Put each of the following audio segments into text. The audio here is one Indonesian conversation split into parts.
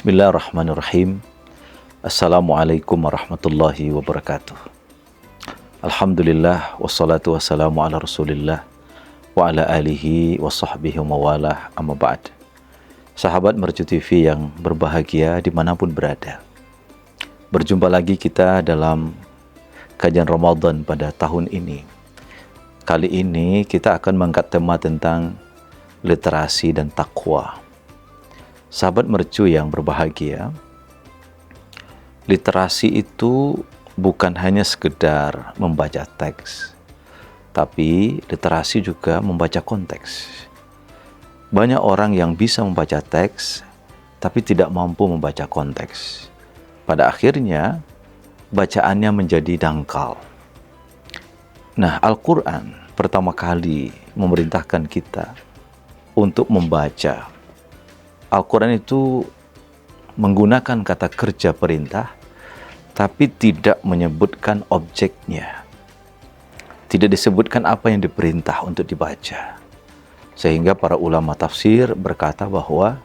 Bismillahirrahmanirrahim. Assalamualaikum warahmatullahi wabarakatuh. Alhamdulillah wassalatu wassalamu ala rasulillah wa ala alihi wa sahbihi wa mawalah, amma ba'd. Sahabat Mercu TV yang berbahagia dimanapun berada, berjumpa lagi kita dalam kajian Ramadan pada tahun ini. Kali ini kita akan mengangkat tema tentang literasi dan takwa. Sahabat Mercu yang berbahagia, literasi itu bukan hanya sekedar membaca teks, tapi literasi juga membaca konteks. Banyak orang yang bisa membaca teks, tapi tidak mampu membaca konteks. Pada akhirnya, bacaannya menjadi dangkal. Nah, Al-Quran pertama kali memerintahkan kita untuk membaca. Al-Quran itu menggunakan kata kerja perintah, tapi tidak menyebutkan objeknya. Tidak disebutkan apa yang diperintah untuk dibaca. Sehingga para ulama tafsir berkata bahwa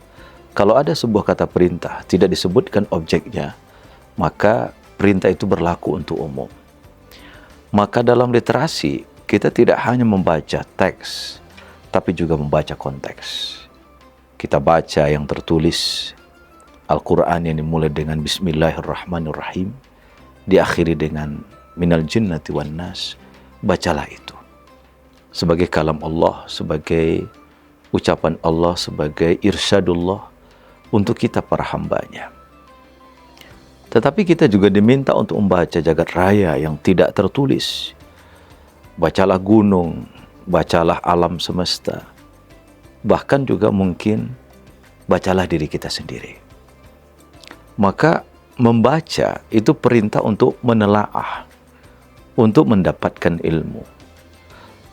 kalau ada sebuah kata perintah tidak disebutkan objeknya, maka perintah itu berlaku untuk umum. Maka dalam literasi, kita tidak hanya membaca teks, tapi juga membaca konteks. Kita baca yang tertulis, Al-Quran yang dimulai dengan Bismillahirrahmanirrahim, diakhiri dengan Minal jinnati wan nas. Bacalah itu sebagai kalam Allah, sebagai ucapan Allah, sebagai irsyadullah untuk kita para hambanya. Tetapi kita juga diminta untuk membaca jagat raya yang tidak tertulis. Bacalah gunung, bacalah alam semesta, bahkan juga mungkin bacalah diri kita sendiri. Maka membaca itu perintah untuk menelaah, untuk mendapatkan ilmu.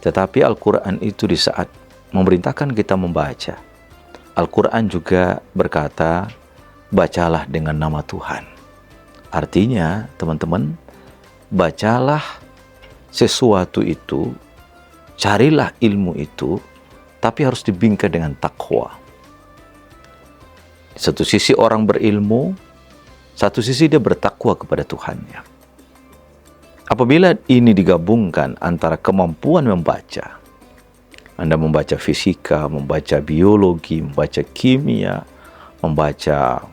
Tetapi Al-Quran itu di saat memerintahkan kita membaca, Al-Quran juga berkata, bacalah dengan nama Tuhan. Artinya, teman-teman, bacalah sesuatu itu, carilah ilmu itu, tapi harus dibingkai dengan takwa. Di satu sisi orang berilmu, satu sisi dia bertakwa kepada Tuhannya. Apabila ini digabungkan antara kemampuan membaca, Anda membaca fisika, membaca biologi, membaca kimia, membaca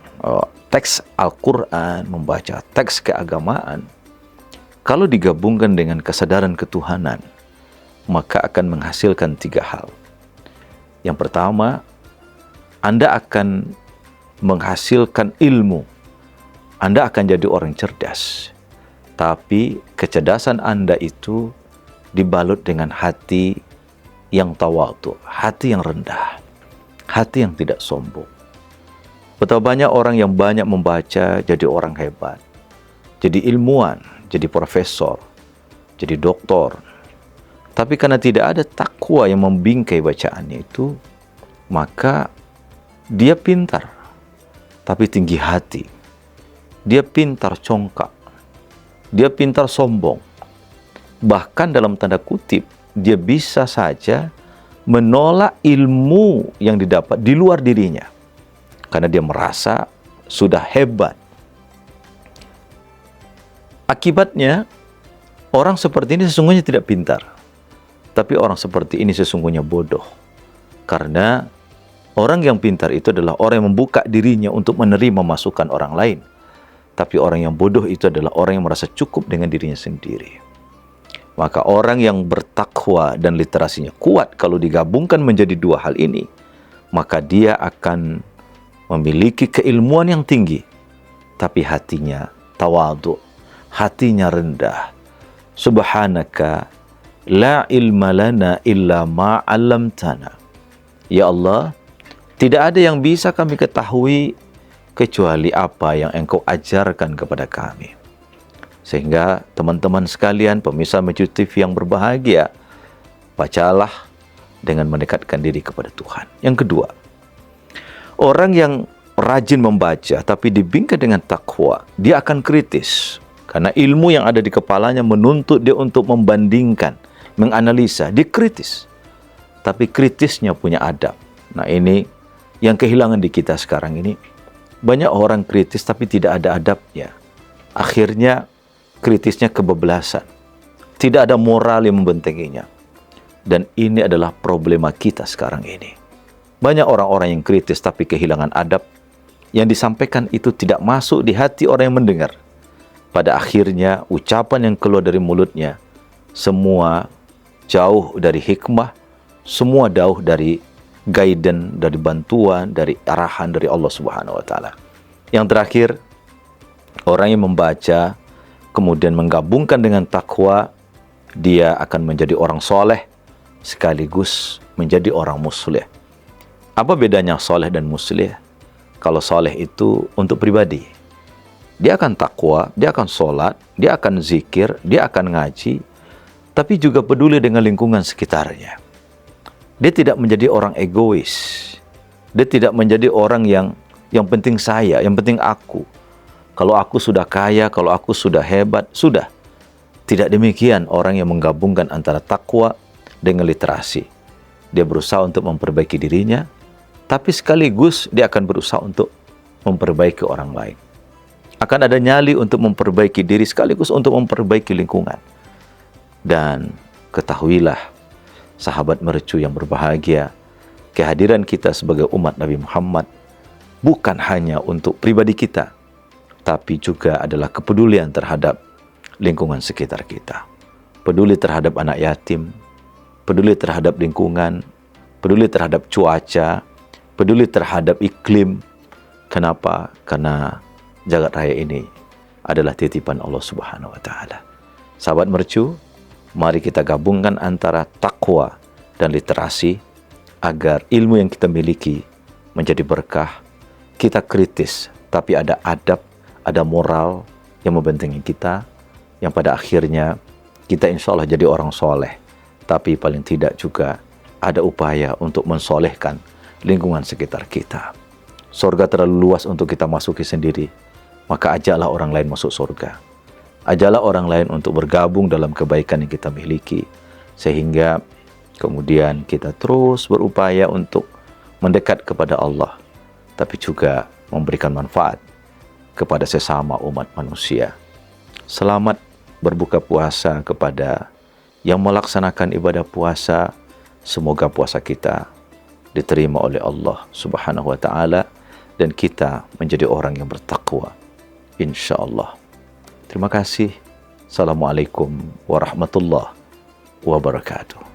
teks Al-Quran, membaca teks keagamaan, kalau digabungkan dengan kesadaran ketuhanan, maka akan menghasilkan 3 hal. Yang pertama, Anda akan menghasilkan ilmu. Anda akan jadi orang cerdas. Tapi kecerdasan Anda itu dibalut dengan hati yang tawadhu, hati yang rendah, hati yang tidak sombong. Betapa banyak orang yang banyak membaca jadi orang hebat, jadi ilmuwan, jadi profesor, jadi doktor. Tapi karena tidak ada takwa yang membingkai bacaannya itu, maka dia pintar, tapi tinggi hati. Dia pintar congkak. Dia pintar sombong. Bahkan dalam tanda kutip, dia bisa saja menolak ilmu yang didapat di luar dirinya. Karena dia merasa sudah hebat. Akibatnya, orang seperti ini sesungguhnya tidak pintar. Tapi orang seperti ini sesungguhnya bodoh. Karena orang yang pintar itu adalah orang yang membuka dirinya untuk menerima masukan orang lain. Tapi orang yang bodoh itu adalah orang yang merasa cukup dengan dirinya sendiri. Maka orang yang bertakwa dan literasinya kuat, kalau digabungkan menjadi 2 hal ini, maka dia akan memiliki keilmuan yang tinggi. Tapi hatinya tawadhu, hatinya rendah. Subhanaka la ilma lana illa ma 'allamtana. Ya Allah, tidak ada yang bisa kami ketahui kecuali apa yang Engkau ajarkan kepada kami. Sehingga teman-teman sekalian, pemirsa Mercu TV yang berbahagia, bacalah dengan mendekatkan diri kepada Tuhan. Yang kedua, orang yang rajin membaca tapi dibingkai dengan takwa, dia akan kritis. Karena ilmu yang ada di kepalanya menuntut dia untuk membandingkan, menganalisa, dia kritis. Tapi kritisnya punya adab. Nah, ini yang kehilangan di kita sekarang ini. Banyak orang kritis tapi tidak ada adabnya. Akhirnya kritisnya kebablasan. Tidak ada moral yang membentenginya. Dan ini adalah problema kita sekarang ini. Banyak orang-orang yang kritis tapi kehilangan adab. Yang disampaikan itu tidak masuk di hati orang yang mendengar. Pada akhirnya ucapan yang keluar dari mulutnya semua jauh dari hikmah, semua jauh dari guidance, dari bantuan, dari arahan dari Allah Subhanahu wa taala. Yang terakhir, orang yang membaca kemudian menggabungkan dengan takwa, dia akan menjadi orang soleh sekaligus menjadi orang muslih. Apa bedanya soleh dan muslih? Kalau soleh itu untuk pribadi, dia akan takwa, dia akan sholat, dia akan zikir, dia akan ngaji, tapi juga peduli dengan lingkungan sekitarnya. Dia tidak menjadi orang egois. Dia tidak menjadi orang yang penting saya, yang penting aku. Kalau aku sudah kaya, kalau aku sudah hebat, sudah. Tidak demikian orang yang menggabungkan antara takwa dengan literasi. Dia berusaha untuk memperbaiki dirinya, tapi sekaligus dia akan berusaha untuk memperbaiki orang lain. Akan ada nyali untuk memperbaiki diri sekaligus untuk memperbaiki lingkungan. Dan ketahuilah, sahabat mercu yang berbahagia, kehadiran kita sebagai umat Nabi Muhammad bukan hanya untuk pribadi kita, tapi juga adalah kepedulian terhadap lingkungan sekitar kita. Peduli terhadap anak yatim, peduli terhadap lingkungan, peduli terhadap cuaca, peduli terhadap iklim. Kenapa? Karena jagat raya ini adalah titipan Allah Subhanahu wa taala. Sahabat mercu, mari kita gabungkan antara takwa dan literasi agar ilmu yang kita miliki menjadi berkah. Kita kritis, tapi ada adab, ada moral yang membentengi kita, yang pada akhirnya kita insya Allah jadi orang soleh. Tapi paling tidak juga ada upaya untuk mensolehkan lingkungan sekitar kita. Surga terlalu luas untuk kita masuki sendiri, maka ajaklah orang lain masuk surga. Ajaklah orang lain untuk bergabung dalam kebaikan yang kita miliki, sehingga kemudian kita terus berupaya untuk mendekat kepada Allah, tapi juga memberikan manfaat kepada sesama umat manusia. Selamat berbuka puasa kepada yang melaksanakan ibadah puasa. Semoga puasa kita diterima oleh Allah Subhanahu wa taala dan kita menjadi orang yang bertakwa, insyaallah. Terima kasih. Assalamualaikum warahmatullahi wabarakatuh.